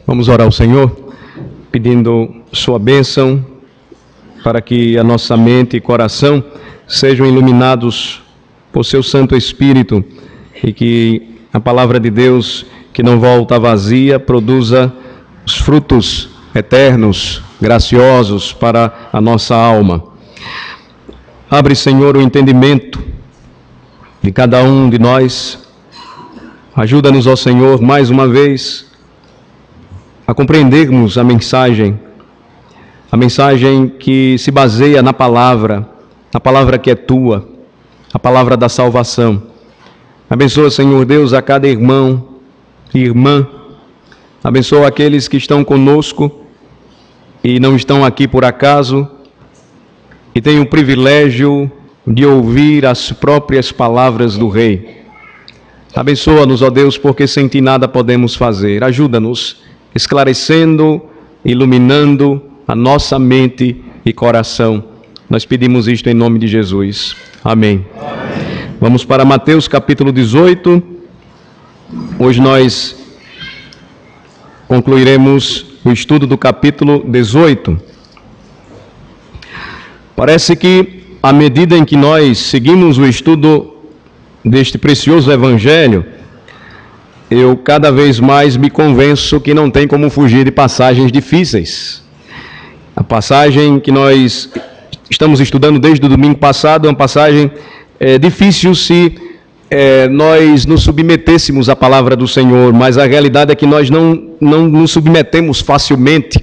Vamos orar ao Senhor, pedindo sua bênção para que a nossa mente e coração sejam iluminados por seu Santo Espírito e que a palavra de Deus, que não volta vazia, produza os frutos eternos, graciosos para a nossa alma. Abre, Senhor, o entendimento de cada um de nós. Ajuda-nos, ó Senhor, mais uma vez, a compreendermos a mensagem que se baseia na palavra que é tua, a palavra da salvação. Abençoa, Senhor Deus, a cada irmão e irmã. Abençoa aqueles que estão conosco e não estão aqui por acaso e têm o privilégio de ouvir as próprias palavras do Rei. Abençoa-nos, ó Deus, porque sem ti nada podemos fazer. Ajuda-nos, esclarecendo, iluminando a nossa mente e coração. Nós pedimos isto em nome de Jesus. Amém. Amém. Vamos para Mateus capítulo 18. Hoje nós concluiremos o estudo do capítulo 18. Parece que à medida em que nós seguimos o estudo deste precioso evangelho, eu cada vez mais me convenço que não tem como fugir de passagens difíceis. A passagem que nós estamos estudando desde o domingo passado é uma passagem difícil se nós nos submetêssemos à palavra do Senhor, mas a realidade é que nós não nos submetemos facilmente.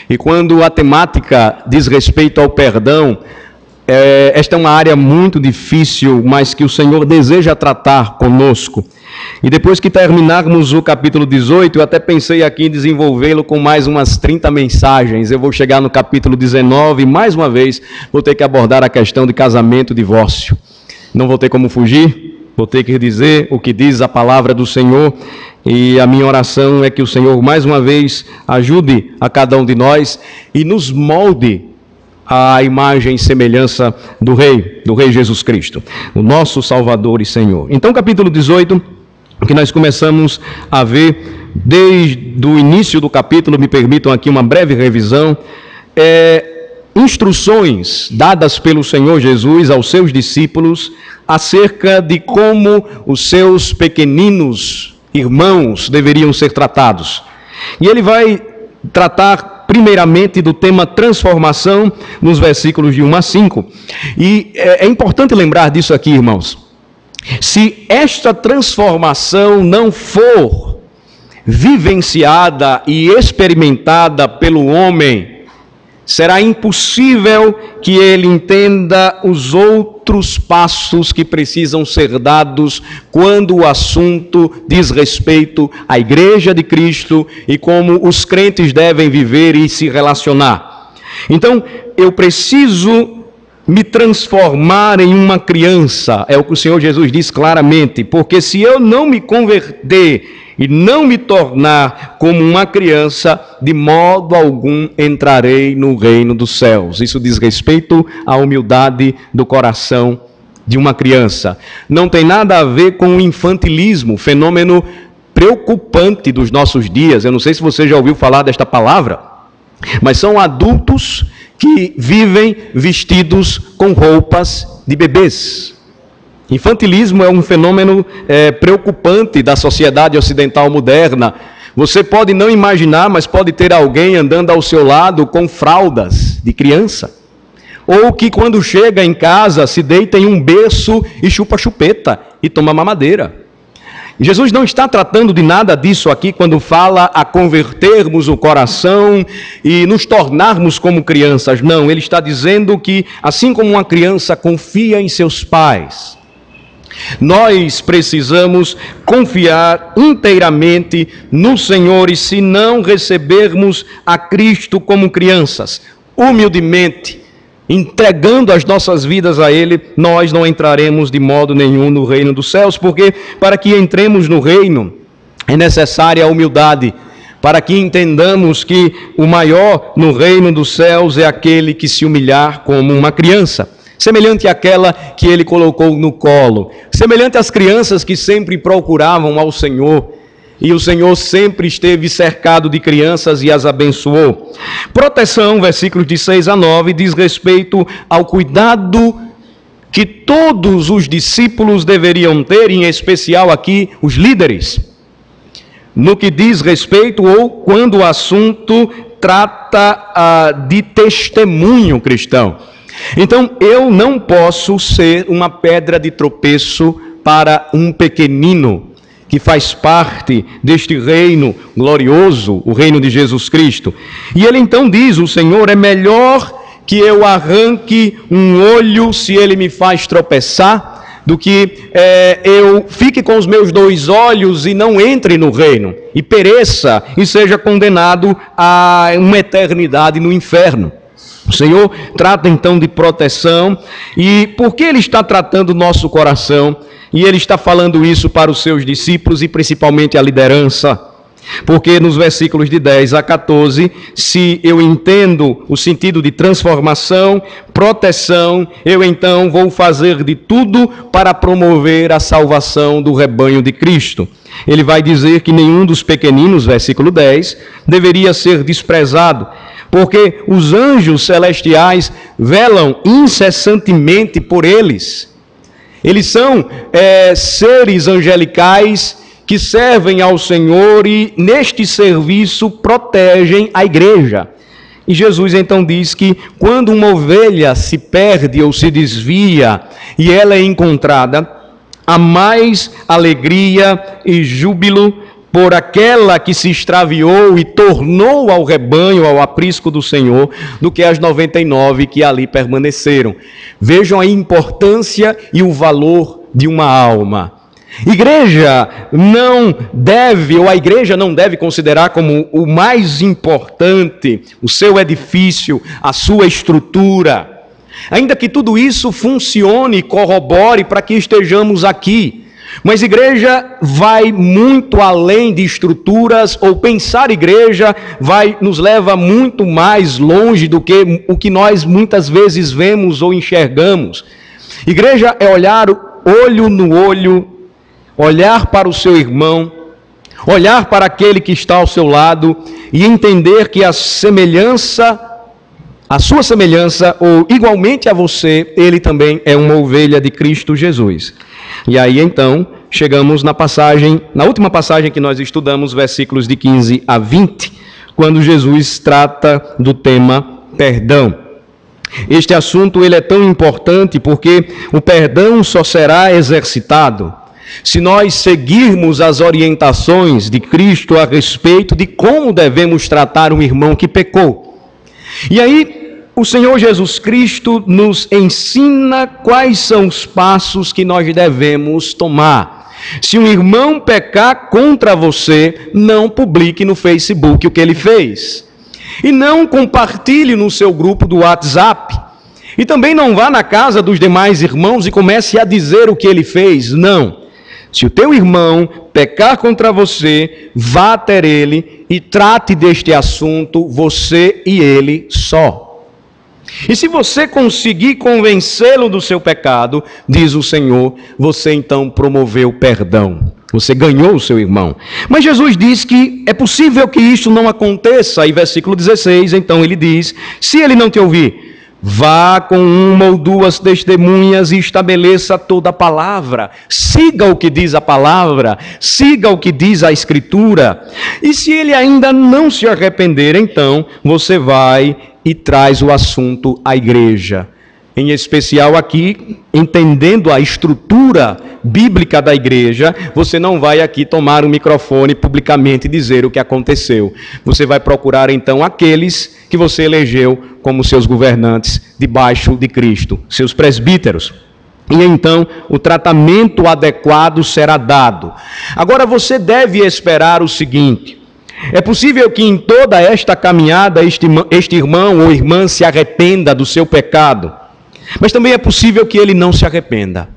E quando a temática diz respeito ao perdão, esta é uma área muito difícil, mas que o Senhor deseja tratar conosco. E depois que terminarmos o capítulo 18, eu até pensei aqui em desenvolvê-lo com mais umas 30 mensagens. Eu vou chegar no capítulo 19 e mais uma vez vou ter que abordar a questão de casamento e divórcio. Não vou ter como fugir, vou ter que dizer o que diz a palavra do Senhor. E a minha oração é que o Senhor mais uma vez ajude a cada um de nós e nos molde a imagem e semelhança do Rei Jesus Cristo, o nosso Salvador e Senhor. Então, capítulo 18, que nós começamos a ver desde o início do capítulo, me permitam aqui uma breve revisão, instruções dadas pelo Senhor Jesus aos seus discípulos acerca de como os seus pequeninos irmãos deveriam ser tratados. E ele vai tratar primeiramente do tema transformação nos versículos de 1 a 5. E é importante lembrar disso aqui, irmãos. Se esta transformação não for vivenciada e experimentada pelo homem, será impossível que ele entenda os outros passos que precisam ser dados quando o assunto diz respeito à Igreja de Cristo e como os crentes devem viver e se relacionar. Então, eu preciso me transformar em uma criança, é o que o Senhor Jesus diz claramente, porque se eu não me converter e não me tornar como uma criança, de modo algum entrarei no reino dos céus. Isso diz respeito à humildade do coração de uma criança. Não tem nada a ver com o infantilismo, fenômeno preocupante dos nossos dias. Eu não sei se você já ouviu falar desta palavra, mas são adultos que vivem vestidos com roupas de bebês. Infantilismo é um fenômeno preocupante da sociedade ocidental moderna. Você pode não imaginar, mas pode ter alguém andando ao seu lado com fraldas de criança. Ou que quando chega em casa se deita em um berço e chupa chupeta e toma mamadeira. Jesus não está tratando de nada disso aqui quando fala a convertermos o coração e nos tornarmos como crianças. Não, ele está dizendo que assim como uma criança confia em seus pais, nós precisamos confiar inteiramente no Senhor e se não recebermos a Cristo como crianças, humildemente, entregando as nossas vidas a Ele, nós não entraremos de modo nenhum no reino dos céus, porque para que entremos no reino é necessária a humildade, para que entendamos que o maior no reino dos céus é aquele que se humilhar como uma criança, semelhante àquela que Ele colocou no colo, semelhante às crianças que sempre procuravam ao Senhor e o Senhor sempre esteve cercado de crianças e as abençoou. Proteção, versículos de 6 a 9, diz respeito ao cuidado que todos os discípulos deveriam ter, em especial aqui os líderes, no que diz respeito ou quando o assunto trata de testemunho cristão. Então, eu não posso ser uma pedra de tropeço para um pequenino que faz parte deste reino glorioso, o reino de Jesus Cristo. E ele então diz, o Senhor, é melhor que eu arranque um olho se ele me faz tropeçar, do que eu fique com os meus 2 olhos e não entre no reino, e pereça e seja condenado a uma eternidade no inferno. O Senhor trata então de proteção, e por que Ele está tratando o nosso coração? E Ele está falando isso para os seus discípulos e principalmente a liderança. Porque nos versículos de 10 a 14, se eu entendo o sentido de transformação, proteção, eu então vou fazer de tudo para promover a salvação do rebanho de Cristo. Ele vai dizer que nenhum dos pequeninos, versículo 10, deveria ser desprezado, porque os anjos celestiais velam incessantemente por eles. Eles são seres angelicais que servem ao Senhor e neste serviço protegem a igreja. E Jesus então diz que quando uma ovelha se perde ou se desvia e ela é encontrada, há mais alegria e júbilo por aquela que se extraviou e tornou ao rebanho, ao aprisco do Senhor, do que as 99 que ali permaneceram. Vejam a importância e o valor de uma alma. Igreja não deve, ou a igreja não deve considerar como o mais importante o seu edifício, a sua estrutura. Ainda que tudo isso funcione e corrobore para que estejamos aqui. Mas igreja vai muito além de estruturas, ou pensar igreja nos leva muito mais longe do que o que nós muitas vezes vemos ou enxergamos. Igreja é olhar olho no olho, olhar para o seu irmão, olhar para aquele que está ao seu lado e entender que a sua semelhança, ou igualmente a você, ele também é uma ovelha de Cristo Jesus. E aí então, chegamos na última passagem que nós estudamos, versículos de 15 a 20, quando Jesus trata do tema perdão. Este assunto ele é tão importante porque o perdão só será exercitado se nós seguirmos as orientações de Cristo a respeito de como devemos tratar um irmão que pecou. E aí, o Senhor Jesus Cristo nos ensina quais são os passos que nós devemos tomar. Se um irmão pecar contra você, não publique no Facebook o que ele fez. E não compartilhe no seu grupo do WhatsApp. E também não vá na casa dos demais irmãos e comece a dizer o que ele fez. Não. Se o teu irmão pecar contra você, vá até ele e trate deste assunto, você e ele só. E se você conseguir convencê-lo do seu pecado, diz o Senhor, você então promoveu perdão. Você ganhou o seu irmão. Mas Jesus diz que é possível que isso não aconteça. E versículo 16, então ele diz, se ele não te ouvir, vá com 1 ou 2 testemunhas e estabeleça toda a palavra. Siga o que diz a palavra, siga o que diz a Escritura. E se ele ainda não se arrepender, então você vai e traz o assunto à igreja. Em especial aqui, entendendo a estrutura bíblica da igreja, você não vai aqui tomar um microfone publicamente e dizer o que aconteceu. Você vai procurar então aqueles que você elegeu como seus governantes debaixo de Cristo, seus presbíteros. E então o tratamento adequado será dado. Agora você deve esperar o seguinte: é possível que em toda esta caminhada este irmão ou irmã se arrependa do seu pecado, mas também é possível que ele não se arrependa.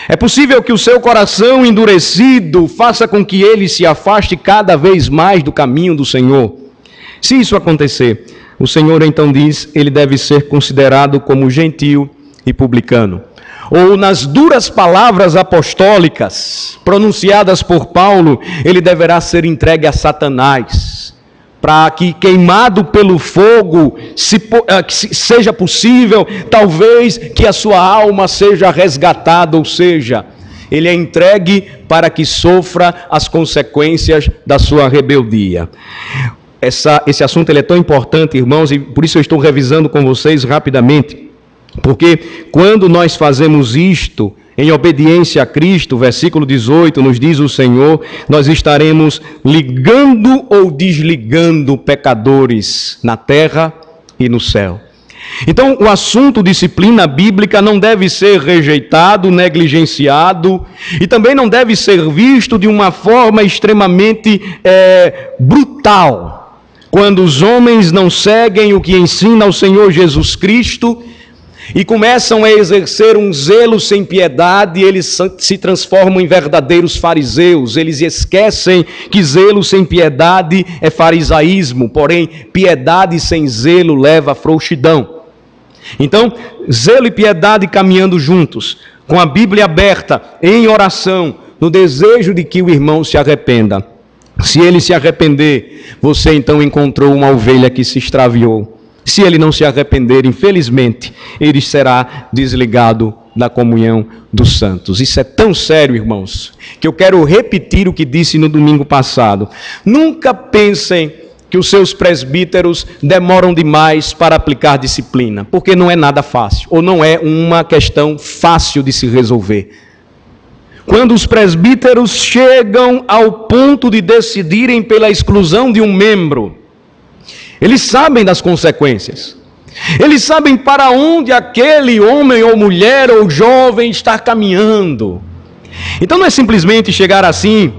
É possível que o seu coração endurecido faça com que ele se afaste cada vez mais do caminho do Senhor. Se isso acontecer, o Senhor então diz, ele deve ser considerado como gentil e publicano. ou nas duras palavras apostólicas pronunciadas por Paulo, ele deverá ser entregue a Satanás, para que, queimado pelo fogo, seja possível, talvez, que a sua alma seja resgatada, ou seja, ele é entregue para que sofra as consequências da sua rebeldia. Esse assunto ele é tão importante, irmãos, e por isso eu estou revisando com vocês rapidamente. Porque quando nós fazemos isto em obediência a Cristo, versículo 18 nos diz o Senhor, nós estaremos ligando ou desligando pecadores na terra e no céu. Então, o assunto disciplina bíblica não deve ser rejeitado, negligenciado, e também não deve ser visto de uma forma extremamente brutal. Quando os homens não seguem o que ensina o Senhor Jesus Cristo e começam a exercer um zelo sem piedade, eles se transformam em verdadeiros fariseus. Eles esquecem que zelo sem piedade é farisaísmo, porém, piedade sem zelo leva à frouxidão. Então, zelo e piedade caminhando juntos, com a Bíblia aberta, em oração, no desejo de que o irmão se arrependa. Se ele se arrepender, você então encontrou uma ovelha que se extraviou. Se ele não se arrepender, infelizmente, ele será desligado da comunhão dos santos. Isso é tão sério, irmãos, que eu quero repetir o que disse no domingo passado. Nunca pensem que os seus presbíteros demoram demais para aplicar disciplina, porque não é nada fácil, ou não é uma questão fácil de se resolver. Quando os presbíteros chegam ao ponto de decidirem pela exclusão de um membro, eles sabem das consequências. Eles sabem para onde aquele homem ou mulher ou jovem está caminhando. Então não é simplesmente chegar assim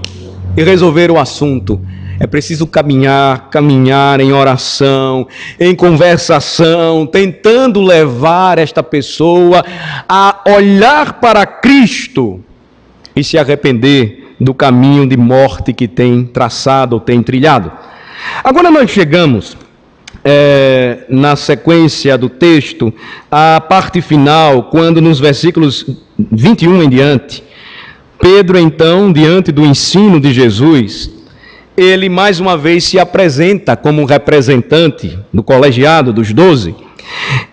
e resolver o assunto. É preciso caminhar em oração, em conversação, tentando levar esta pessoa a olhar para Cristo e se arrepender do caminho de morte que tem traçado ou tem trilhado. Agora nós chegamos na sequência do texto, a parte final, quando nos versículos 21 em diante, Pedro então, diante do ensino de Jesus, ele mais uma vez se apresenta como um representante do colegiado dos 12.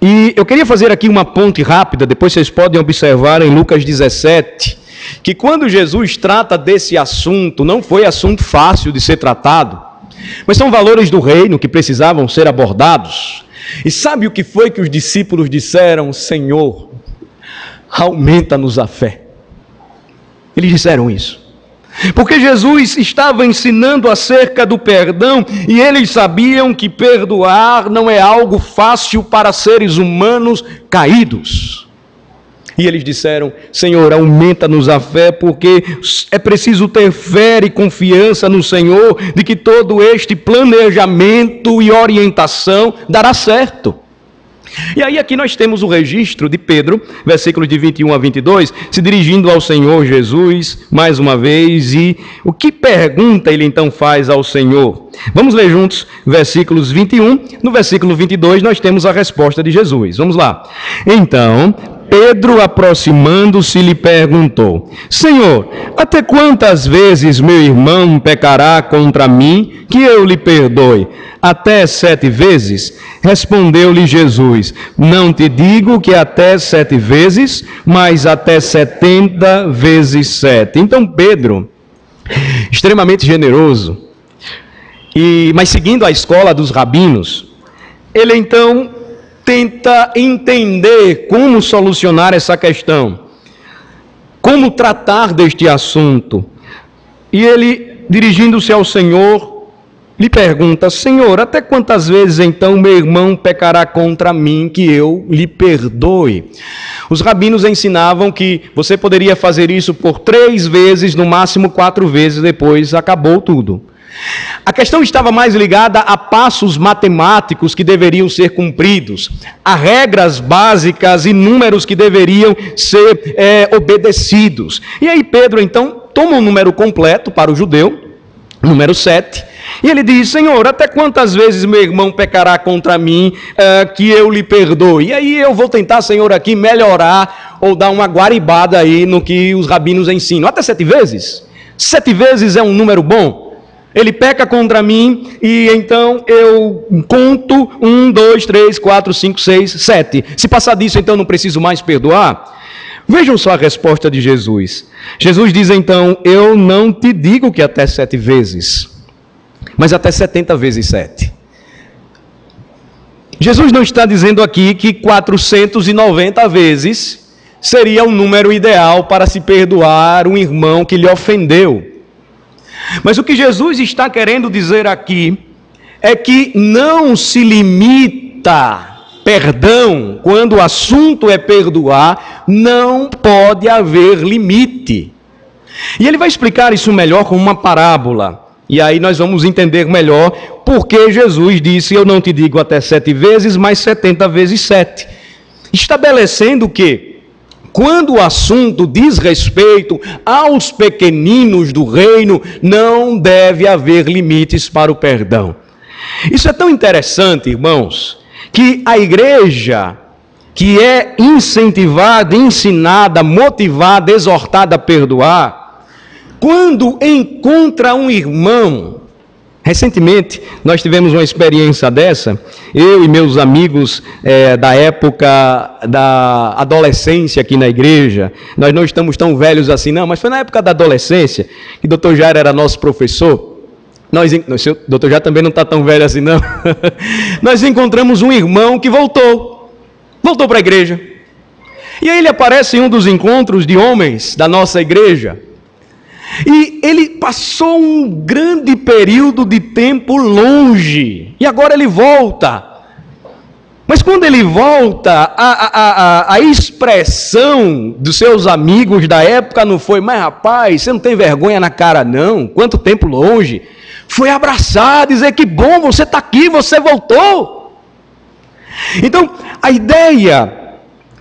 E eu queria fazer aqui uma ponte rápida, depois vocês podem observar em Lucas 17, que quando Jesus trata desse assunto, não foi assunto fácil de ser tratado, mas são valores do reino que precisavam ser abordados. E sabe o que foi que os discípulos disseram? Senhor, aumenta-nos a fé. Eles disseram isso, porque Jesus estava ensinando acerca do perdão, e eles sabiam que perdoar não é algo fácil para seres humanos caídos. E eles disseram: Senhor, aumenta-nos a fé, porque é preciso ter fé e confiança no Senhor, de que todo este planejamento e orientação dará certo. E aí aqui nós temos o registro de Pedro, versículos de 21 a 22, se dirigindo ao Senhor Jesus, mais uma vez, e o que pergunta ele então faz ao Senhor? Vamos ler juntos, versículos 21, no versículo 22 nós temos a resposta de Jesus. Vamos lá. Então Pedro, aproximando-se, lhe perguntou: Senhor, até quantas vezes meu irmão pecará contra mim, que eu lhe perdoe? Até 7 vezes? Respondeu-lhe Jesus: Não te digo que até 7 vezes, mas até 70 vezes 7. Então Pedro, extremamente generoso, mas seguindo a escola dos rabinos, ele então tenta entender como solucionar essa questão, como tratar deste assunto. E ele, dirigindo-se ao Senhor, lhe pergunta: Senhor, até quantas vezes então meu irmão pecará contra mim, que eu lhe perdoe? Os rabinos ensinavam que você poderia fazer isso por 3 vezes, no máximo 4 vezes, depois acabou tudo. A questão estava mais ligada a passos matemáticos que deveriam ser cumpridos, a regras básicas e números que deveriam ser obedecidos. E aí Pedro então toma um número completo para o judeu, número 7, E ele diz: Senhor, até quantas vezes meu irmão pecará contra mim, que eu lhe perdoe? E aí eu vou tentar, Senhor, aqui melhorar ou dar uma guaribada aí no que os rabinos ensinam. Até 7 vezes? 7 vezes é um número bom? Ele peca contra mim e então eu conto 1, 2, 3, 4, 5, 6, 7. Se passar disso, então não preciso mais perdoar? Vejam só a resposta de Jesus. Jesus diz então: eu não te digo que até 7 vezes, mas até 70 vezes 7. Jesus não está dizendo aqui que 490 vezes seria o número ideal para se perdoar um irmão que lhe ofendeu. Mas o que Jesus está querendo dizer aqui é que não se limita perdão, quando o assunto é perdoar, não pode haver limite. E ele vai explicar isso melhor com uma parábola. E aí nós vamos entender melhor porque Jesus disse: eu não te digo até 7 vezes, mas 70 vezes 7. Estabelecendo que, quando o assunto diz respeito aos pequeninos do reino, não deve haver limites para o perdão. Isso é tão interessante, irmãos, que a igreja, que é incentivada, ensinada, motivada, exortada a perdoar, quando encontra um irmão. Recentemente, nós tivemos uma experiência dessa, eu e meus amigos da época da adolescência aqui na igreja. Nós não estamos tão velhos assim não, mas foi na época da adolescência, que o Dr. Jair era nosso professor. O Dr. Jair também não está tão velho assim não. Nós encontramos um irmão que voltou para a igreja. E aí ele aparece em um dos encontros de homens da nossa igreja. E ele passou um grande período de tempo longe, e agora ele volta. Mas quando ele volta, a expressão dos seus amigos da época não foi: mas rapaz, você não tem vergonha na cara não? Quanto tempo longe? Foi abraçar, dizer: que bom, você está aqui, você voltou. Então, a ideia...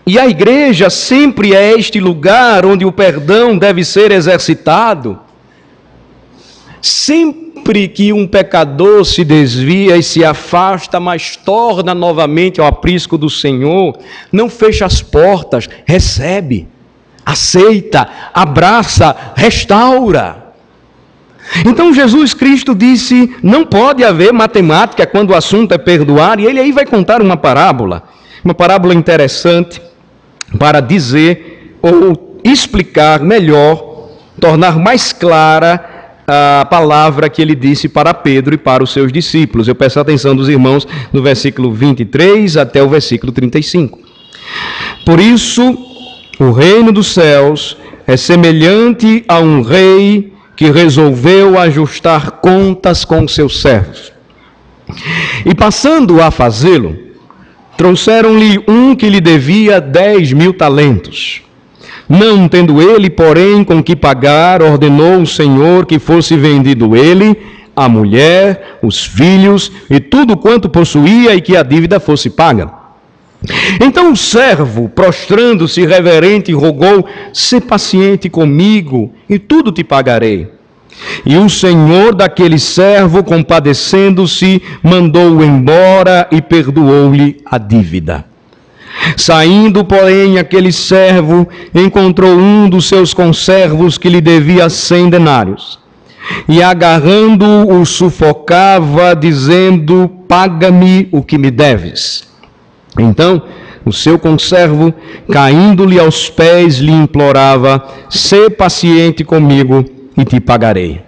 E a igreja sempre é este lugar onde o perdão deve ser exercitado. Sempre que um pecador se desvia e se afasta, mas torna novamente ao aprisco do Senhor, não fecha as portas, recebe, aceita, abraça, restaura. Então Jesus Cristo disse: não pode haver matemática quando o assunto é perdoar, e ele aí vai contar uma parábola interessante, para dizer ou explicar melhor, tornar mais clara a palavra que ele disse para Pedro e para os seus discípulos. Eu peço a atenção dos irmãos no versículo 23 até o versículo 35. Por isso, o reino dos céus é semelhante a um rei que resolveu ajustar contas com seus servos. E passando a fazê-lo, trouxeram-lhe um que lhe devia 10.000 talentos. Não tendo ele, porém, com que pagar, ordenou o Senhor que fosse vendido ele, a mulher, os filhos e tudo quanto possuía, e que a dívida fosse paga. Então o servo, prostrando-se reverente, rogou: sê paciente comigo, e tudo te pagarei. E o senhor daquele servo, compadecendo-se, mandou-o embora e perdoou-lhe a dívida. Saindo, porém, aquele servo encontrou um dos seus conservos que lhe devia 100 denários. E agarrando-o, o sufocava, dizendo: paga-me o que me deves. Então o seu conservo, caindo-lhe aos pés, lhe implorava: sê paciente comigo e te pagarei.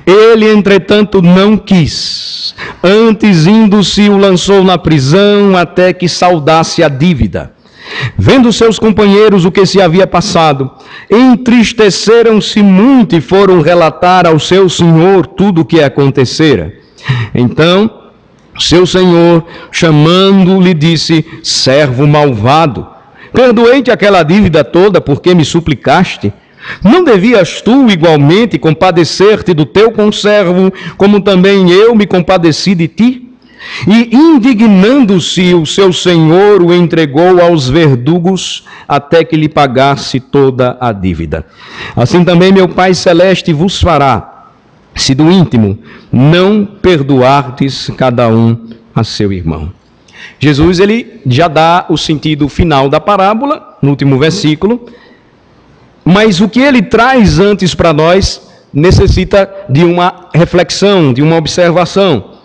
Ele, entretanto, não quis. Antes, indo-se, o lançou na prisão até que saldasse a dívida. Vendo seus companheiros o que se havia passado, entristeceram-se muito e foram relatar ao seu senhor tudo o que acontecera. Então, seu senhor, chamando-lhe, disse: servo malvado, perdoei-te aquela dívida toda porque me suplicaste. Não devias tu igualmente compadecer-te do teu conservo, como também eu me compadeci de ti? E indignando-se, o seu senhor o entregou aos verdugos até que lhe pagasse toda a dívida. Assim também meu Pai Celeste vos fará, se do íntimo não perdoardes cada um a seu irmão. Jesus, ele já dá o sentido final da parábola, no último versículo, mas o que ele traz antes para nós necessita de uma reflexão, de uma observação.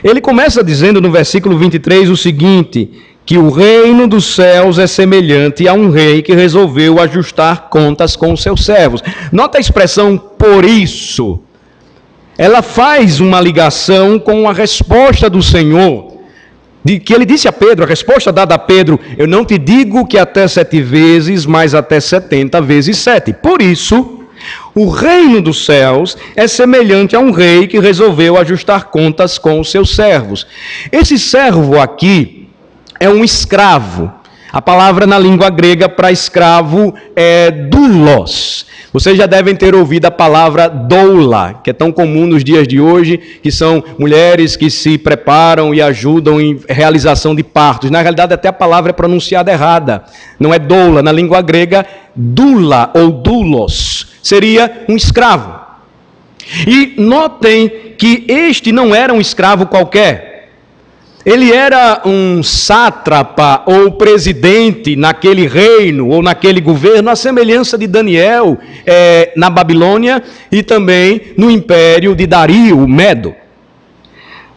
Ele começa dizendo no versículo 23 o seguinte, que o reino dos céus é semelhante a um rei que resolveu ajustar contas com os seus servos. Nota a expressão por isso. Ela faz uma ligação com a resposta do Senhor, de que ele disse a Pedro, a resposta dada a Pedro, eu não te digo que até 7 vezes, mas até 70 vezes 7. Por isso, o reino dos céus é semelhante a um rei que resolveu ajustar contas com os seus servos. Esse servo aqui é um escravo. A palavra na língua grega para escravo é doulos. Vocês já devem ter ouvido a palavra doula, que é tão comum nos dias de hoje, que são mulheres que se preparam e ajudam em realização de partos. Na realidade, até a palavra é pronunciada errada. Não é doula, na língua grega, doula ou doulos seria um escravo. E notem que este não era um escravo qualquer. Ele era um sátrapa ou presidente naquele reino ou naquele governo, à semelhança de Daniel na Babilônia e também no império de Dario, o Medo.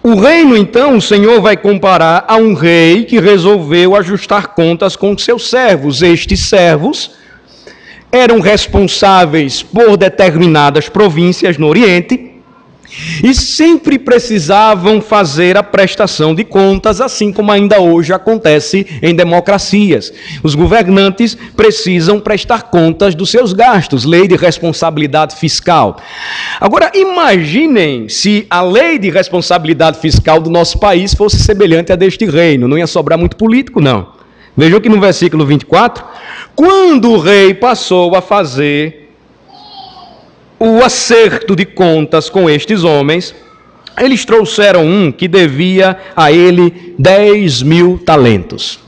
O reino, então, o Senhor vai comparar a um rei que resolveu ajustar contas com seus servos. Estes servos eram responsáveis por determinadas províncias no Oriente, e sempre precisavam fazer a prestação de contas, assim como ainda hoje acontece em democracias. Os governantes precisam prestar contas dos seus gastos, lei de responsabilidade fiscal. Agora, imaginem se a lei de responsabilidade fiscal do nosso país fosse semelhante à deste reino. Não ia sobrar muito político, não. Vejam que no versículo 24, quando o rei passou a fazer o acerto de contas com estes homens, eles trouxeram um que devia a ele 10.000 talentos.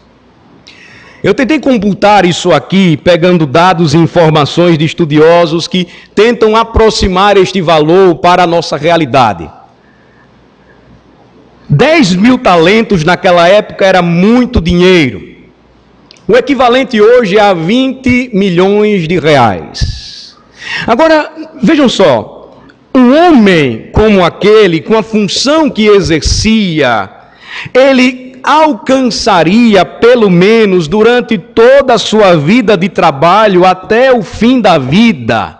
Eu tentei computar isso aqui, pegando dados e informações de estudiosos que tentam aproximar este valor para a nossa realidade. 10.000 talentos naquela época era muito dinheiro. O equivalente hoje a 20 milhões de reais. Agora, vejam só, um homem como aquele, com a função que exercia, ele alcançaria, pelo menos durante toda a sua vida de trabalho, até o fim da vida,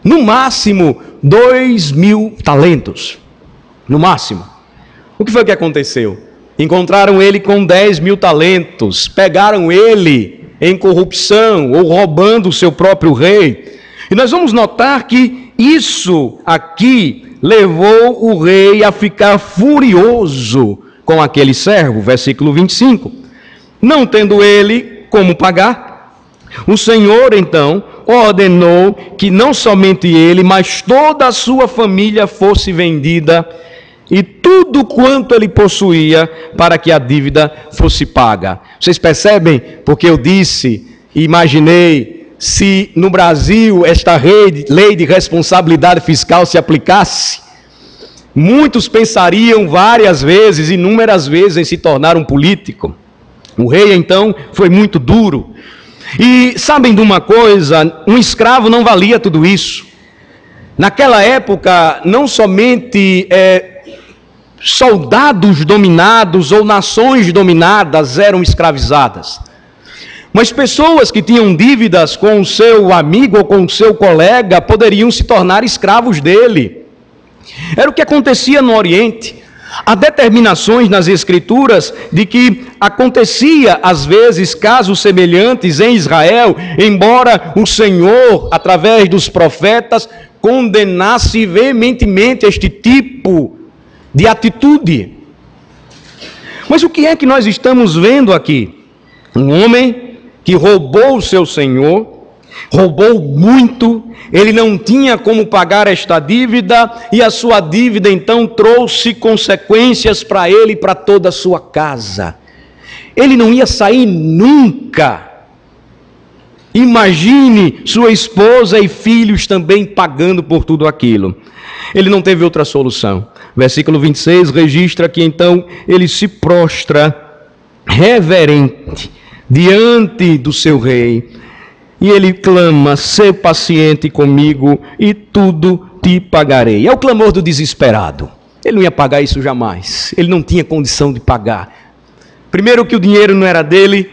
no máximo 2.000 talentos, no máximo. O que foi que aconteceu? Encontraram ele com 10.000 talentos, pegaram ele em corrupção ou roubando o seu próprio rei. E nós vamos notar que isso aqui levou o rei a ficar furioso com aquele servo, versículo 25. Não tendo ele como pagar, o Senhor então ordenou que não somente ele, mas toda a sua família fosse vendida e tudo quanto ele possuía para que a dívida fosse paga. Vocês percebem? Porque eu disse e imaginei, se no Brasil esta lei de responsabilidade fiscal se aplicasse, muitos pensariam várias vezes, inúmeras vezes, em se tornar um político. O rei, então, foi muito duro. E sabem de uma coisa? Um escravo não valia tudo isso. Naquela época, não somente soldados dominados ou nações dominadas eram escravizadas, mas pessoas que tinham dívidas com o seu amigo ou com o seu colega poderiam se tornar escravos dele. Era o que acontecia no Oriente. Há determinações nas Escrituras de que acontecia, às vezes, casos semelhantes em Israel, embora o Senhor, através dos profetas, condenasse veementemente este tipo de atitude. Mas o que é que nós estamos vendo aqui? Um homem que roubou o seu senhor, roubou muito, ele não tinha como pagar esta dívida, e a sua dívida então trouxe consequências para ele e para toda a sua casa. Ele não ia sair nunca Imagine sua esposa e filhos também pagando por tudo aquilo. Ele não teve outra solução. Versículo 26 registra que então ele se prostra reverente diante do seu rei. E ele clama: "Sê paciente comigo e tudo te pagarei." É o clamor do desesperado. Ele não ia pagar isso jamais. Ele não tinha condição de pagar. Primeiro, que o dinheiro não era dele.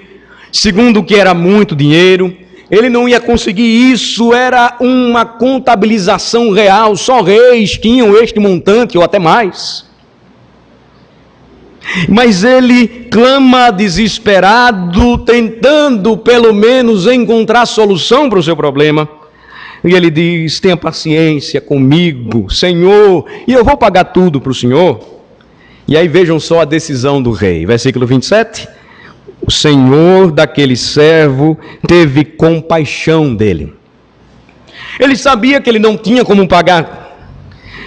Segundo, que era muito dinheiro. Ele não ia conseguir isso. Era uma contabilização real. Só reis tinham este montante ou até mais. Mas ele clama desesperado, tentando pelo menos encontrar solução para o seu problema. E ele diz: "Tenha paciência comigo, Senhor, e eu vou pagar tudo para o Senhor." E aí vejam só a decisão do rei. Versículo 27. O Senhor daquele servo teve compaixão dele. Ele sabia que ele não tinha como pagar.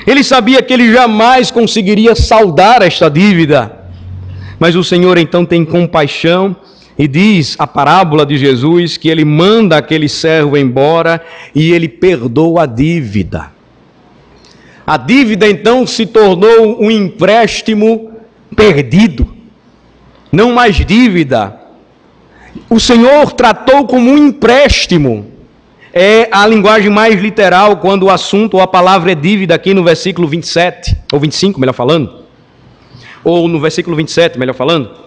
Ele sabia que ele jamais conseguiria saldar esta dívida. Mas o Senhor então tem compaixão e diz a parábola de Jesus que ele manda aquele servo embora e ele perdoa a dívida. A dívida então se tornou um empréstimo perdido. Não mais dívida. O Senhor tratou como um empréstimo. É a linguagem mais literal quando o assunto ou a palavra é dívida aqui no versículo 27, ou 25, melhor falando. Ou no versículo 27, melhor falando.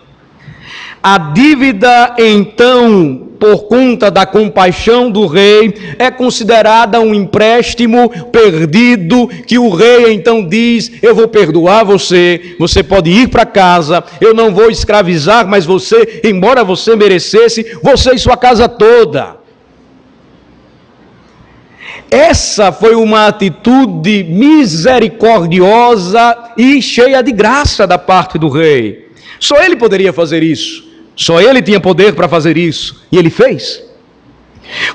A dívida, então, por conta da compaixão do rei, é considerada um empréstimo perdido, que o rei então diz: "Eu vou perdoar você, você pode ir para casa, eu não vou escravizar, mas você, embora você merecesse, você e sua casa toda." Essa foi uma atitude misericordiosa e cheia de graça da parte do rei. Só ele poderia fazer isso. Só ele tinha poder para fazer isso. E ele fez.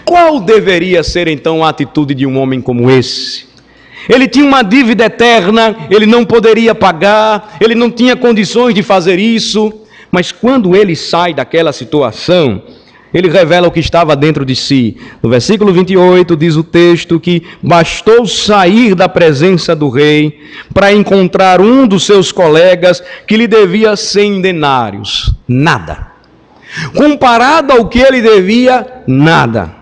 Qual deveria ser então a atitude de um homem como esse? Ele tinha uma dívida eterna, ele não poderia pagar, ele não tinha condições de fazer isso. Mas quando ele sai daquela situação, ele revela o que estava dentro de si. No versículo 28 diz o texto que bastou sair da presença do rei para encontrar um dos seus colegas que lhe devia 100 denários. Nada. Comparado ao que ele devia, nada.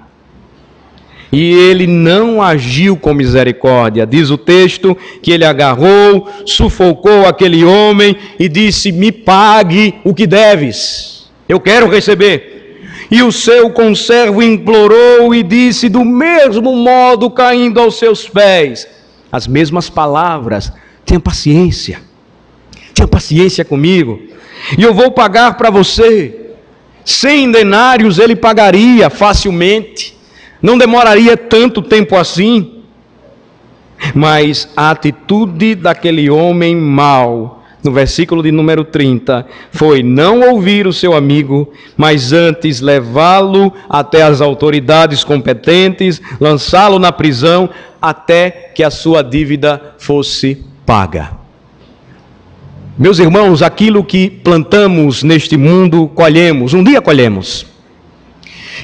E ele não agiu com misericórdia. Diz o texto que ele agarrou, sufocou aquele homem e disse: "Me pague o que deves. Eu quero receber." E o seu conservo implorou e disse do mesmo modo, caindo aos seus pés, as mesmas palavras: "Tenha paciência comigo, e eu vou pagar para você." 100 denários ele pagaria facilmente, não demoraria tanto tempo assim. Mas a atitude daquele homem mau, no versículo de número 30, foi não ouvir o seu amigo, mas antes levá-lo até as autoridades competentes, lançá-lo na prisão, até que a sua dívida fosse paga. Meus irmãos, aquilo que plantamos neste mundo, colhemos, um dia colhemos.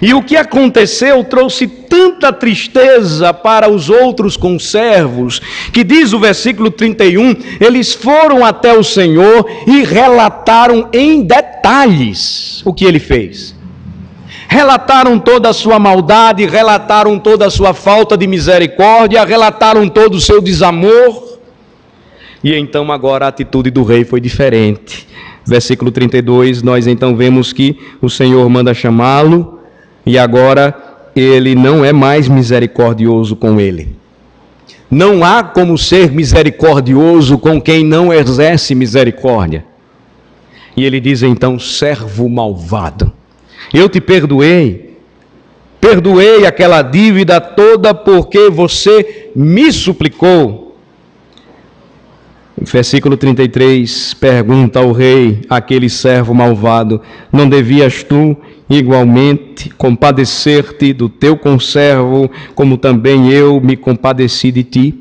E o que aconteceu trouxe tanta tristeza para os outros conservos, que diz o versículo 31, eles foram até o Senhor e relataram em detalhes o que ele fez. Relataram toda a sua maldade, relataram toda a sua falta de misericórdia, relataram todo o seu desamor. E então agora a atitude do rei foi diferente. Versículo 32, nós então vemos que o Senhor manda chamá-lo, e agora ele não é mais misericordioso com ele. Não há como ser misericordioso com quem não exerce misericórdia. E ele diz então: "Servo malvado, eu te perdoei aquela dívida toda porque você me suplicou." Versículo 33, pergunta ao rei, aquele servo malvado: "Não devias tu igualmente compadecer-te do teu conservo, como também eu me compadeci de ti?"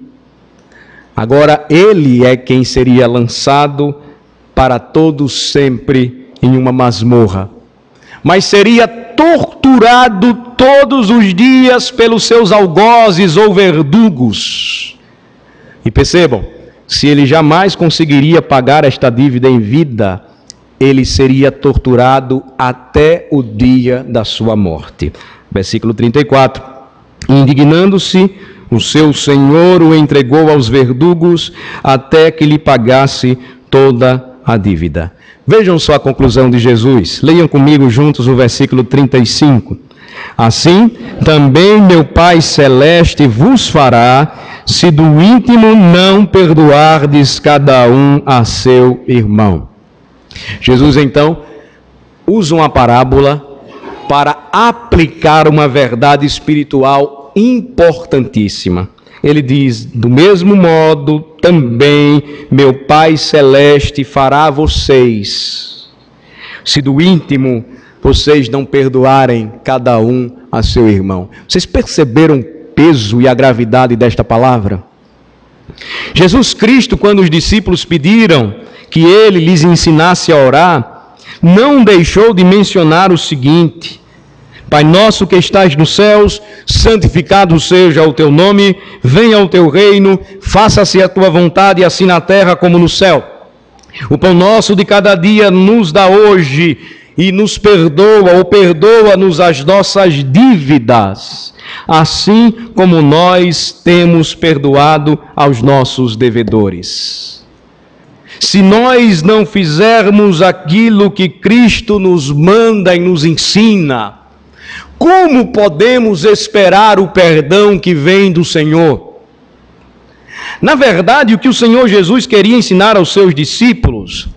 Agora ele é quem seria lançado para todo sempre em uma masmorra. mas seria torturado todos os dias pelos seus algozes ou verdugos. E percebam, se ele jamais conseguiria pagar esta dívida em vida, ele seria torturado até o dia da sua morte. Versículo 34. Indignando-se, o seu senhor o entregou aos verdugos até que lhe pagasse toda a dívida. Vejam só a conclusão de Jesus. Leiam comigo juntos o versículo 35. Assim, também meu Pai Celeste vos fará, se do íntimo não perdoardes cada um a seu irmão. Jesus, então, usa uma parábola para aplicar uma verdade espiritual importantíssima. Ele diz: do mesmo modo, também meu Pai Celeste fará vocês, se do íntimo vocês não perdoarem cada um a seu irmão. Vocês perceberam o peso e a gravidade desta palavra? Jesus Cristo, quando os discípulos pediram que ele lhes ensinasse a orar, não deixou de mencionar o seguinte: Pai nosso que estás nos céus, santificado seja o teu nome, venha o teu reino, faça-se a tua vontade, assim na terra como no céu. O pão nosso de cada dia nos dá hoje, e nos perdoa ou perdoa-nos as nossas dívidas, assim como nós temos perdoado aos nossos devedores. Se nós não fizermos aquilo que Cristo nos manda e nos ensina, como podemos esperar o perdão que vem do Senhor? Na verdade, o que o Senhor Jesus queria ensinar aos seus discípulos,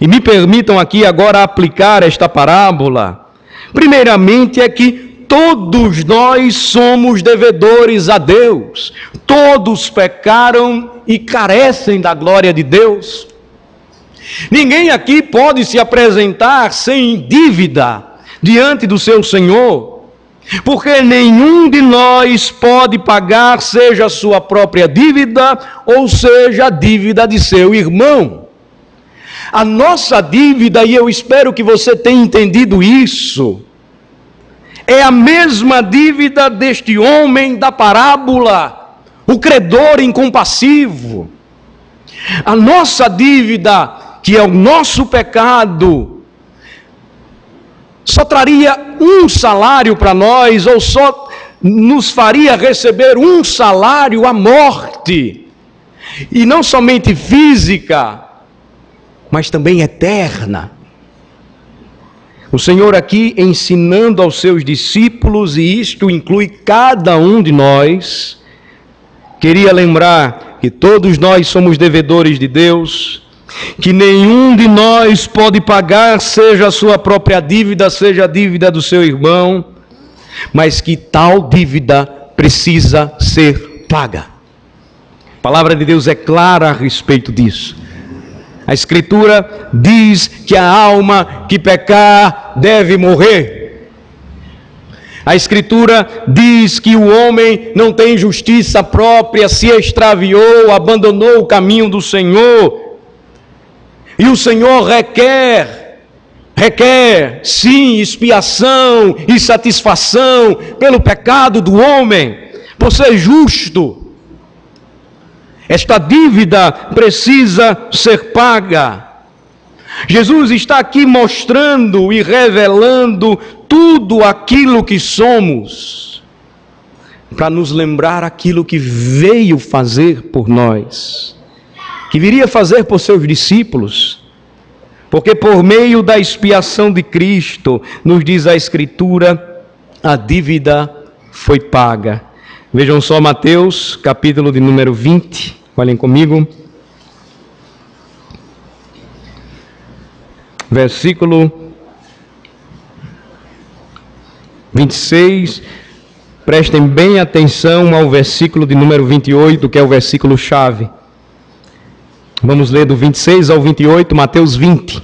e me permitam aqui agora aplicar esta parábola, primeiramente é que todos nós somos devedores a Deus. Todos pecaram e carecem da glória de Deus. Ninguém aqui pode se apresentar sem dívida diante do seu Senhor, porque nenhum de nós pode pagar, seja a sua própria dívida, ou seja a dívida de seu irmão. A nossa dívida, e eu espero que você tenha entendido isso, é a mesma dívida deste homem da parábola, o credor incompassivo. A nossa dívida, que é o nosso pecado, só traria um salário para nós, ou só nos faria receber um salário, a morte, e não somente física, mas também eterna. O Senhor aqui ensinando aos seus discípulos, e isto inclui cada um de nós, queria lembrar que todos nós somos devedores de Deus, que nenhum de nós pode pagar, seja a sua própria dívida, seja a dívida do seu irmão, mas que tal dívida precisa ser paga. A palavra de Deus é clara a respeito disso. A Escritura diz que a alma que pecar deve morrer. A Escritura diz que o homem não tem justiça própria, se extraviou, abandonou o caminho do Senhor. E o Senhor requer, sim, expiação e satisfação pelo pecado do homem, por ser justo. Esta dívida precisa ser paga. Jesus está aqui mostrando e revelando tudo aquilo que somos, para nos lembrar aquilo que veio fazer por nós, que viria fazer por seus discípulos, porque por meio da expiação de Cristo, nos diz a Escritura, a dívida foi paga. Vejam só Mateus, capítulo de número 20, olhem comigo. Versículo 26, prestem bem atenção ao versículo de número 28, que é o versículo chave. Vamos ler do 26 ao 28, Mateus 20.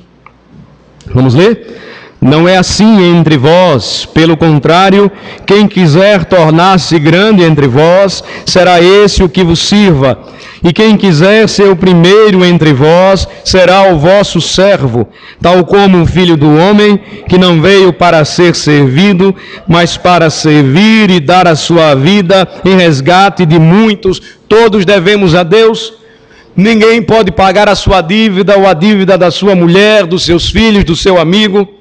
Vamos ler? Não é assim entre vós. Pelo contrário, quem quiser tornar-se grande entre vós, será esse o que vos sirva. E quem quiser ser o primeiro entre vós, será o vosso servo, tal como o Filho do Homem, que não veio para ser servido, mas para servir e dar a sua vida em resgate de muitos. Todos devemos a Deus. Ninguém pode pagar a sua dívida ou a dívida da sua mulher, dos seus filhos, do seu amigo.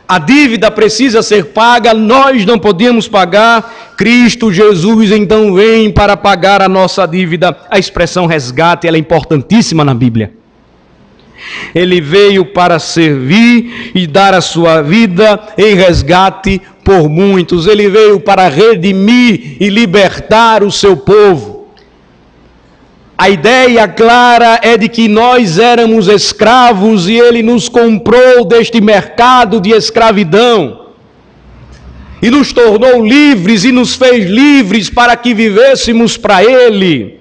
A dívida precisa ser paga, nós não podemos pagar. Cristo Jesus então vem para pagar a nossa dívida. A expressão resgate, ela é importantíssima na Bíblia. Ele veio para servir e dar a sua vida em resgate por muitos. Ele veio para redimir e libertar o seu povo. A ideia clara é de que nós éramos escravos e Ele nos comprou deste mercado de escravidão. E nos tornou livres e nos fez livres para que vivêssemos para Ele.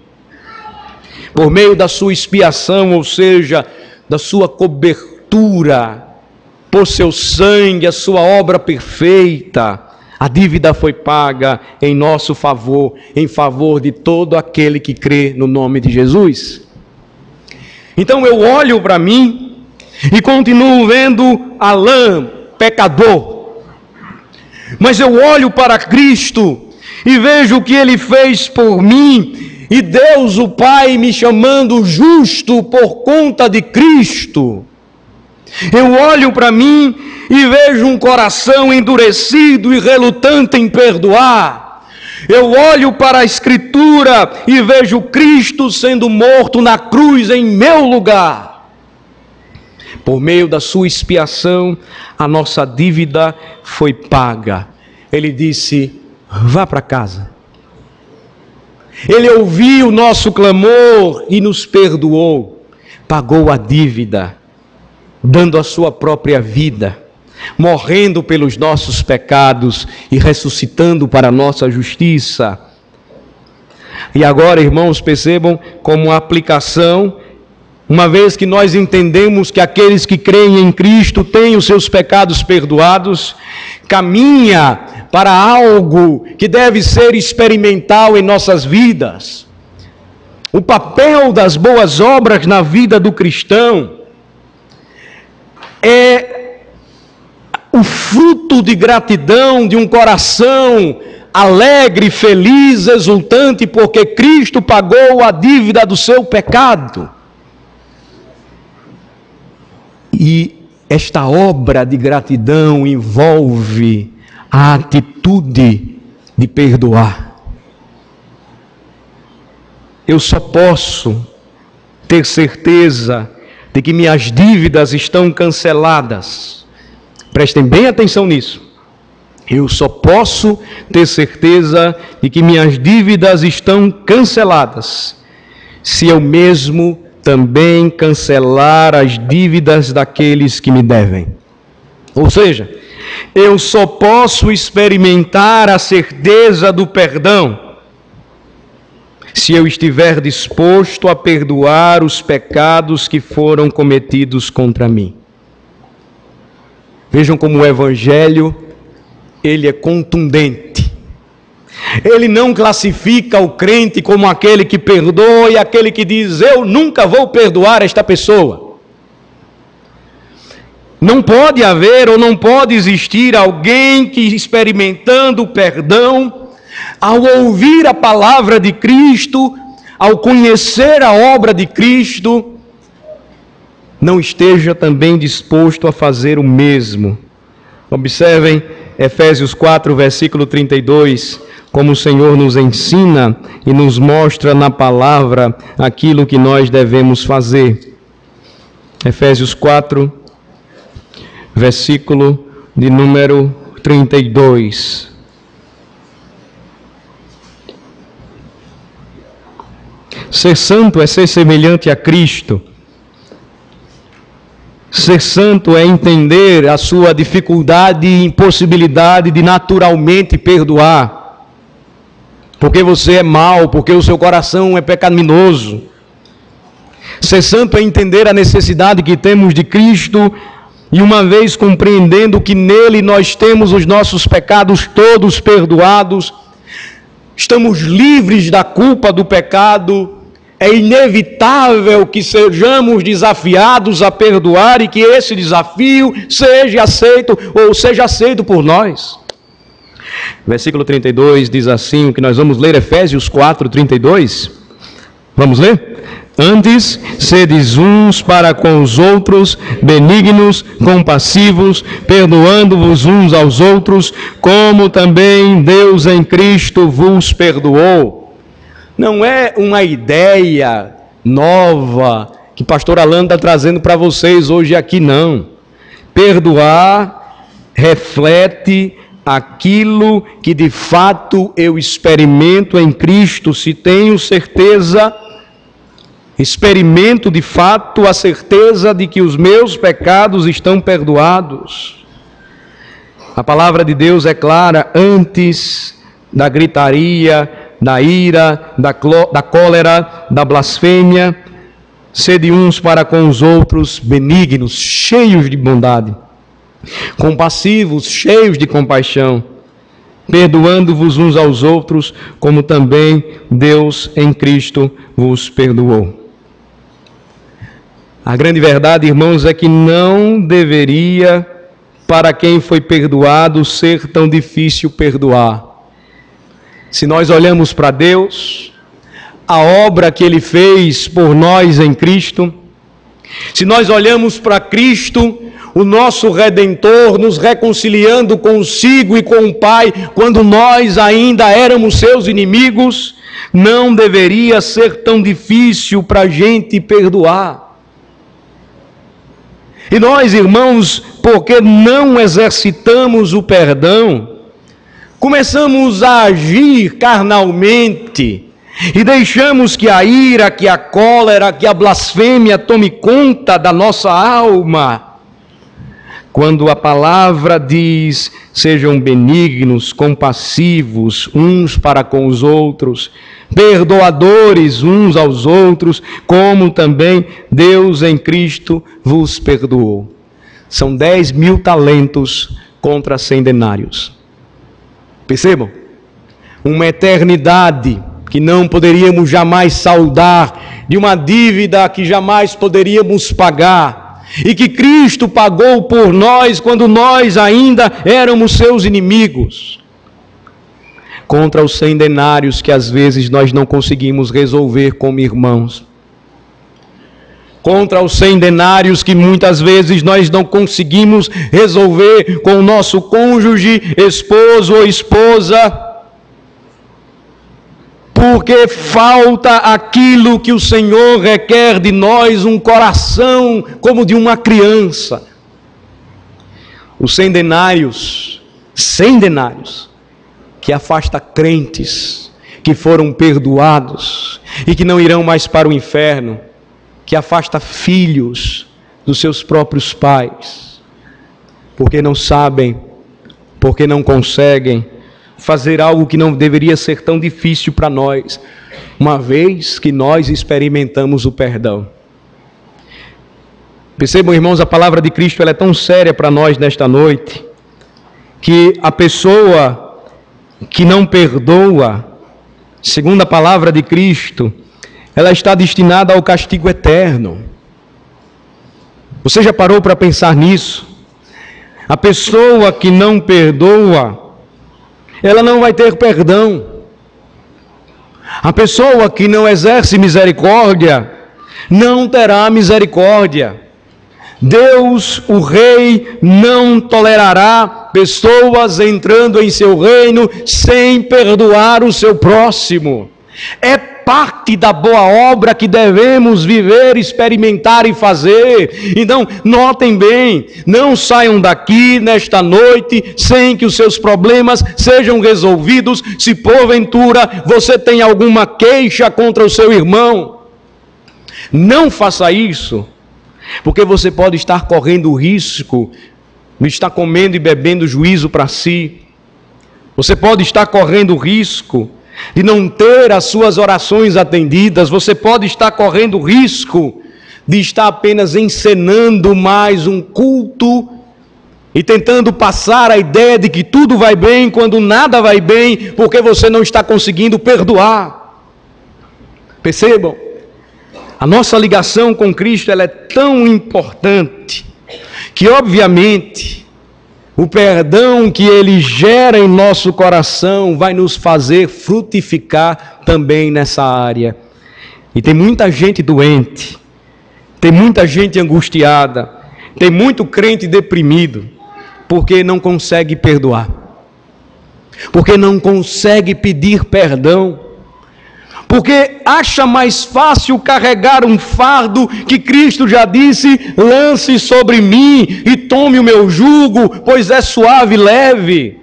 Por meio da sua expiação, ou seja, da sua cobertura, por seu sangue, a sua obra perfeita, a dívida foi paga em nosso favor, em favor de todo aquele que crê no nome de Jesus. Então eu olho para mim e continuo vendo Alain, pecador. Mas eu olho para Cristo e vejo o que Ele fez por mim, e Deus o Pai me chamando justo por conta de Cristo. Eu olho para mim e vejo um coração endurecido e relutante em perdoar. Eu olho para a Escritura e vejo Cristo sendo morto na cruz em meu lugar. Por meio da sua expiação, a nossa dívida foi paga. Ele disse: vá para casa. Ele ouviu o nosso clamor e nos perdoou. Pagou a dívida, dando a sua própria vida, morrendo pelos nossos pecados e ressuscitando para a nossa justiça. E agora, irmãos, percebam como a aplicação, uma vez que nós entendemos que aqueles que creem em Cristo têm os seus pecados perdoados, caminha para algo que deve ser experimental em nossas vidas. O papel das boas obras na vida do cristão é o fruto de gratidão de um coração alegre, feliz, exultante, porque Cristo pagou a dívida do seu pecado. E esta obra de gratidão envolve a atitude de perdoar. Eu só posso ter certeza de que minhas dívidas estão canceladas. Prestem bem atenção nisso. Eu só posso ter certeza de que minhas dívidas estão canceladas se eu mesmo também cancelar as dívidas daqueles que me devem. Ou seja, eu só posso experimentar a certeza do perdão se eu estiver disposto a perdoar os pecados que foram cometidos contra mim. Vejam como o Evangelho, ele é contundente. Ele não classifica o crente como aquele que perdoa e aquele que diz: eu nunca vou perdoar esta pessoa. Não pode haver ou não pode existir alguém que, experimentando o perdão, ao ouvir a palavra de Cristo, ao conhecer a obra de Cristo, não esteja também disposto a fazer o mesmo. Observem Efésios 4, versículo 32, como o Senhor nos ensina e nos mostra na palavra aquilo que nós devemos fazer. Efésios 4, versículo de número 32. Ser santo é ser semelhante a Cristo. Ser santo é entender a sua dificuldade e impossibilidade de naturalmente perdoar. Porque você é mau, porque o seu coração é pecaminoso. Ser santo é entender a necessidade que temos de Cristo E uma vez compreendendo que nele nós temos os nossos pecados todos perdoados, estamos livres da culpa do pecado, é inevitável que sejamos desafiados a perdoar e que esse desafio seja aceito por nós. Versículo 32 diz assim, o que nós vamos ler, Efésios 4, 32. Vamos ler? Antes, sedes uns para com os outros, benignos, compassivos, perdoando-vos uns aos outros, como também Deus em Cristo vos perdoou. Não é uma ideia nova que o pastor Alan está trazendo para vocês hoje aqui, não. Perdoar reflete aquilo que de fato eu experimento em Cristo, se tenho certeza, experimento de fato a certeza de que os meus pecados estão perdoados. A palavra de Deus é clara, antes da gritaria, da ira, da cólera, da blasfêmia, sede uns para com os outros benignos, cheios de bondade, compassivos, cheios de compaixão, perdoando-vos uns aos outros, como também Deus em Cristo vos perdoou. A grande verdade, irmãos, é que não deveria, para quem foi perdoado, ser tão difícil perdoar. Se nós olhamos para Deus, a obra que Ele fez por nós em Cristo, se nós olhamos para Cristo, o nosso Redentor, nos reconciliando consigo e com o Pai, quando nós ainda éramos seus inimigos, não deveria ser tão difícil para a gente perdoar. E nós, irmãos, porque não exercitamos o perdão, começamos a agir carnalmente e deixamos que a ira, que a cólera, que a blasfêmia tome conta da nossa alma. Quando a palavra diz, sejam benignos, compassivos, uns para com os outros, perdoadores uns aos outros, como também Deus em Cristo vos perdoou. São 10.000 talentos contra 100 denários. Percebam? Uma eternidade que não poderíamos jamais saldar, de uma dívida que jamais poderíamos pagar, e que Cristo pagou por nós quando nós ainda éramos seus inimigos, contra os 100 denários que às vezes nós não conseguimos resolver como irmãos, contra os 100 denários que muitas vezes nós não conseguimos resolver com o nosso cônjuge, esposo ou esposa, porque falta aquilo que o Senhor requer de nós, um coração como de uma criança. Os 100 denários, que afasta crentes que foram perdoados e que não irão mais para o inferno, que afasta filhos dos seus próprios pais, porque não sabem, porque não conseguem fazer algo que não deveria ser tão difícil para nós, uma vez que nós experimentamos o perdão. Percebam, irmãos, a palavra de Cristo ela é tão séria para nós nesta noite, que a pessoa que não perdoa, segundo a palavra de Cristo, ela está destinada ao castigo eterno. Você já parou para pensar nisso? A pessoa que não perdoa, ela não vai ter perdão. A pessoa que não exerce misericórdia, não terá misericórdia. Deus, o Rei, não tolerará pessoas entrando em seu reino sem perdoar o seu próximo. É parte da boa obra que devemos viver, experimentar e fazer. Então, notem bem, não saiam daqui nesta noite sem que os seus problemas sejam resolvidos. Se porventura você tem alguma queixa contra o seu irmão, não faça isso, porque você pode estar correndo o risco de estar comendo e bebendo juízo para si. Você pode estar correndo o risco de não ter as suas orações atendidas. Você pode estar correndo o risco de estar apenas encenando mais um culto e tentando passar a ideia de que tudo vai bem quando nada vai bem, porque você não está conseguindo perdoar. Percebam, a nossa ligação com Cristo ela é tão importante que, obviamente, o perdão que Ele gera em nosso coração vai nos fazer frutificar também nessa área. E tem muita gente doente, tem muita gente angustiada, tem muito crente deprimido, porque não consegue perdoar, porque não consegue pedir perdão, porque acha mais fácil carregar um fardo que Cristo já disse: lance sobre mim e tome o meu jugo, pois é suave e leve.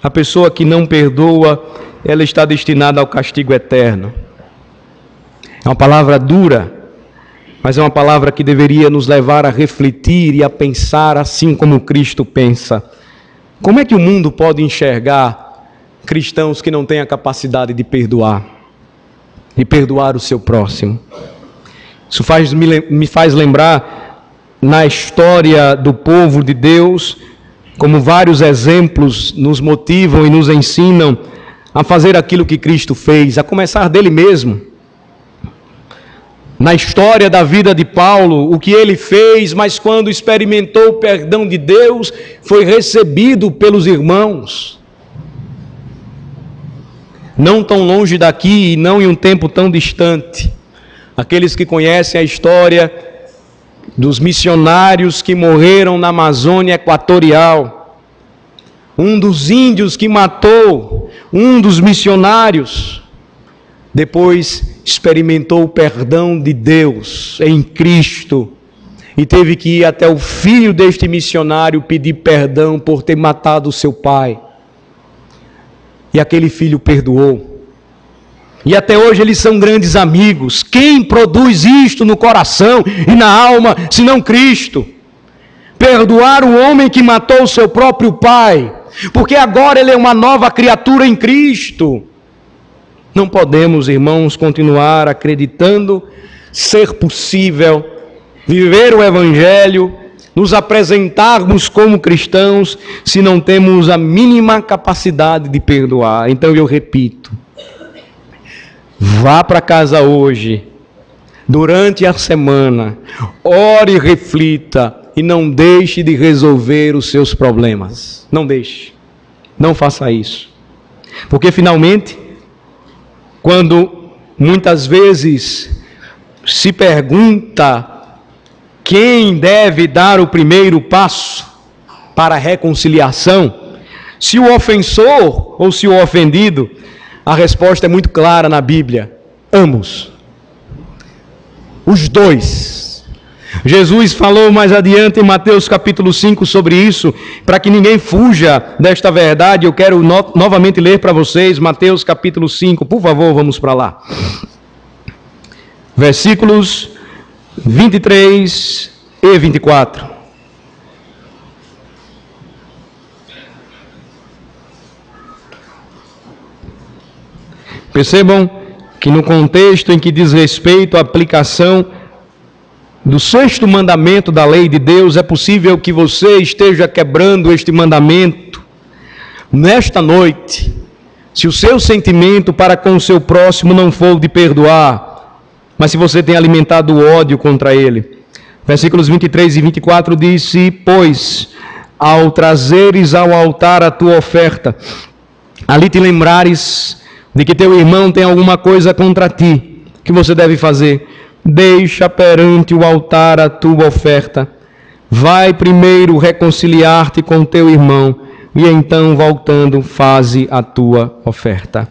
A pessoa que não perdoa, ela está destinada ao castigo eterno. É uma palavra dura, mas é uma palavra que deveria nos levar a refletir e a pensar assim como Cristo pensa. Como é que o mundo pode enxergar cristãos que não têm a capacidade de perdoar o seu próximo? Isso me faz lembrar na história do povo de Deus, como vários exemplos nos motivam e nos ensinam a fazer aquilo que Cristo fez, a começar dele mesmo. Na história da vida de Paulo, o que ele fez, mas quando experimentou o perdão de Deus, foi recebido pelos irmãos. Não tão longe daqui e não em um tempo tão distante, aqueles que conhecem a história dos missionários que morreram na Amazônia Equatorial, um dos índios que matou um dos missionários, depois experimentou o perdão de Deus em Cristo e teve que ir até o filho deste missionário pedir perdão por ter matado o seu pai. E aquele filho perdoou. E até hoje eles são grandes amigos. Quem produz isto no coração e na alma, senão Cristo? Perdoar o homem que matou o seu próprio pai, porque agora ele é uma nova criatura em Cristo. Não podemos, irmãos, continuar acreditando ser possível viver o Evangelho, nos apresentarmos como cristãos, se não temos a mínima capacidade de perdoar. Então eu repito, vá para casa hoje, durante a semana, ore e reflita, e não deixe de resolver os seus problemas. Não deixe, não faça isso. Porque finalmente, quando muitas vezes se pergunta quem deve dar o primeiro passo para a reconciliação, se o ofensor ou se o ofendido, a resposta é muito clara na Bíblia: ambos. Os dois. Jesus falou mais adiante em Mateus capítulo 5 sobre isso, para que ninguém fuja desta verdade. Eu quero novamente ler para vocês Mateus capítulo 5, por favor, vamos para lá. Versículos 23 e 24. Percebam que no contexto em que diz respeito à aplicação do sexto mandamento da lei de Deus, é possível que você esteja quebrando este mandamento nesta noite, se o seu sentimento para com o seu próximo não for de perdoar, mas se você tem alimentado o ódio contra ele. Versículos 23 e 24 diz: se, pois, ao trazeres ao altar a tua oferta, ali te lembrares de que teu irmão tem alguma coisa contra ti, o que você deve fazer? Deixa perante o altar a tua oferta, vai primeiro reconciliar-te com teu irmão, e então, voltando, faze a tua oferta.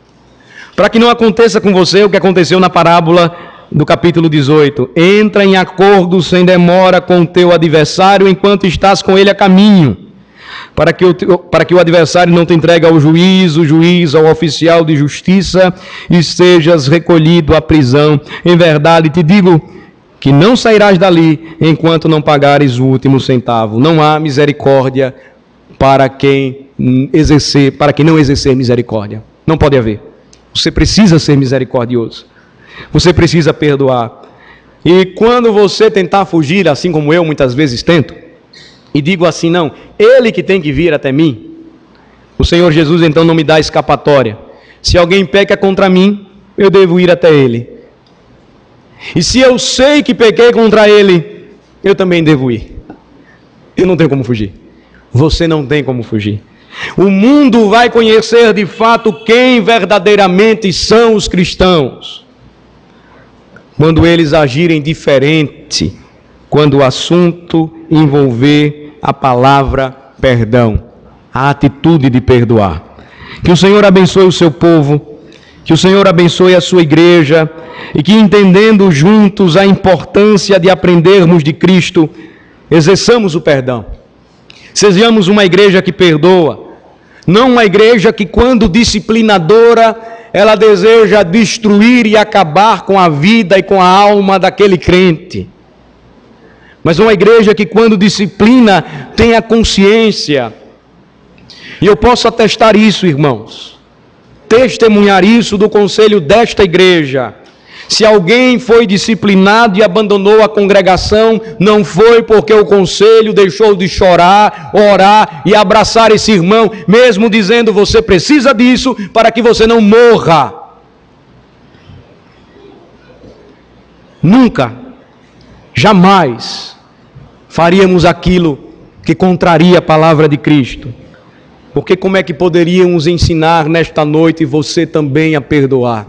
Para que não aconteça com você o que aconteceu na parábola do capítulo 18. Entra em acordo sem demora com o teu adversário enquanto estás com ele a caminho, para que o adversário não te entregue ao juiz, o juiz ao oficial de justiça, e sejas recolhido à prisão. Em verdade te digo que não sairás dali enquanto não pagares o último centavo. Não há misericórdia para quem não exercer misericórdia. Não pode haver. Você precisa ser misericordioso. Você precisa perdoar. E quando você tentar fugir, assim como eu muitas vezes tento, e digo assim, não, Ele que tem que vir até mim, o Senhor Jesus então não me dá escapatória. Se alguém peca contra mim, eu devo ir até Ele. E se eu sei que pequei contra Ele, eu também devo ir. Eu não tenho como fugir. Você não tem como fugir. O mundo vai conhecer de fato quem verdadeiramente são os cristãos quando eles agirem diferente, quando o assunto envolver a palavra perdão, a atitude de perdoar. Que o Senhor abençoe o seu povo, que o Senhor abençoe a sua igreja, e que, entendendo juntos a importância de aprendermos de Cristo, exerçamos o perdão. Sejamos uma igreja que perdoa, não uma igreja que, quando disciplinadora, ela deseja destruir e acabar com a vida e com a alma daquele crente. Mas uma igreja que, quando disciplina, tem a consciência. E eu posso atestar isso, irmãos, testemunhar isso do conselho desta igreja. Se alguém foi disciplinado e abandonou a congregação, não foi porque o conselho deixou de chorar, orar e abraçar esse irmão, mesmo dizendo, você precisa disso para que você não morra. Nunca, jamais faríamos aquilo que contraria a palavra de Cristo. Porque como é que poderíamos ensinar nesta noite você também a perdoar?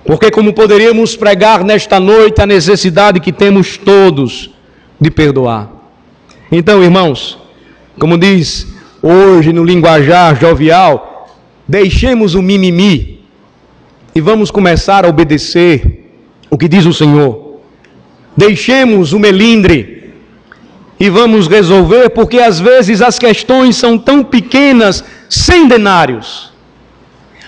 Porque como poderíamos pregar nesta noite a necessidade que temos todos de perdoar? Então, irmãos, como diz hoje no linguajar jovial, deixemos o mimimi e vamos começar a obedecer o que diz o Senhor. Deixemos o melindre e vamos resolver, porque às vezes as questões são tão pequenas, sem denários.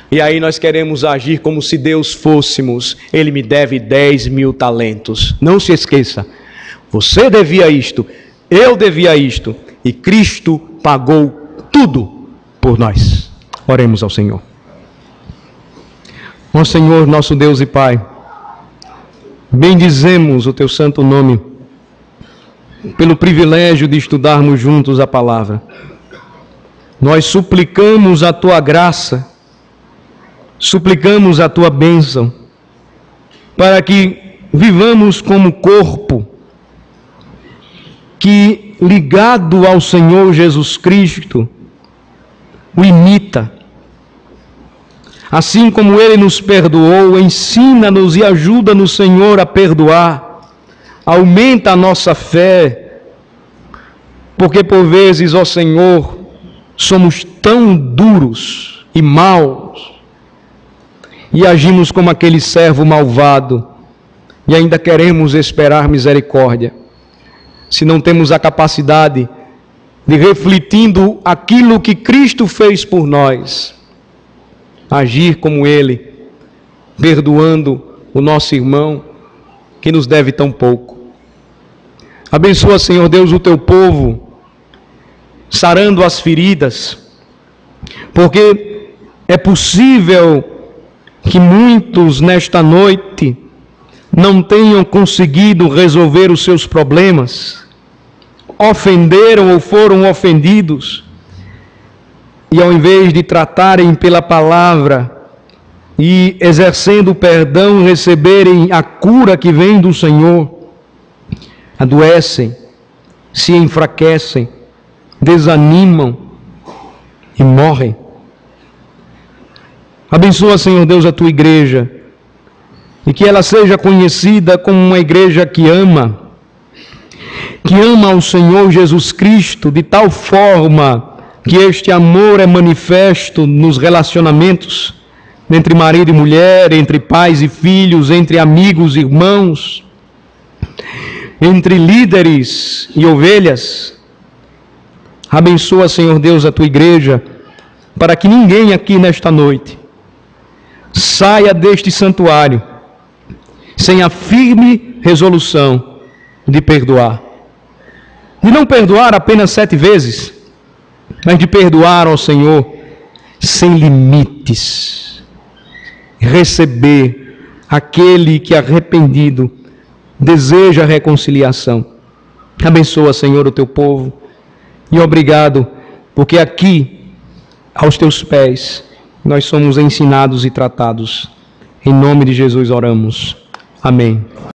E aí nós queremos agir como se Deus fôssemos. Ele me deve 10.000 talentos. Não se esqueça, você devia isto, eu devia isto, e Cristo pagou tudo por nós. Oremos ao Senhor. Ó Senhor, nosso Deus e Pai, bendizemos o Teu santo nome, pelo privilégio de estudarmos juntos a palavra. Nós suplicamos a Tua graça, suplicamos a Tua bênção, para que vivamos como corpo, que ligado ao Senhor Jesus Cristo, o imita. Assim como Ele nos perdoou, ensina-nos e ajuda-nos, Senhor, a perdoar. Aumenta a nossa fé, porque por vezes, ó Senhor, somos tão duros e maus, e agimos como aquele servo malvado, e ainda queremos esperar misericórdia, se não temos a capacidade de, refletindo aquilo que Cristo fez por nós, agir como Ele, perdoando o nosso irmão que nos deve tão pouco. Abençoa, Senhor Deus, o Teu povo, sarando as feridas, porque é possível que muitos nesta noite não tenham conseguido resolver os seus problemas, ofenderam ou foram ofendidos, e ao invés de tratarem pela palavra e exercendo o perdão, receberem a cura que vem do Senhor, adoecem, se enfraquecem, desanimam e morrem. Abençoa, Senhor Deus, a Tua igreja, e que ela seja conhecida como uma igreja que ama ao Senhor Jesus Cristo, de tal forma que este amor é manifesto nos relacionamentos entre marido e mulher, entre pais e filhos, entre amigos e irmãos, entre líderes e ovelhas. Abençoa, Senhor Deus, a Tua igreja, para que ninguém aqui nesta noite saia deste santuário sem a firme resolução de perdoar. De não perdoar apenas 7 vezes, mas de perdoar ao Senhor sem limites. receber aquele que arrependido deseja reconciliação. Abençoa, Senhor, o teu povo, e obrigado, porque aqui, aos teus pés, nós somos ensinados e tratados. Em nome de Jesus oramos. Amém.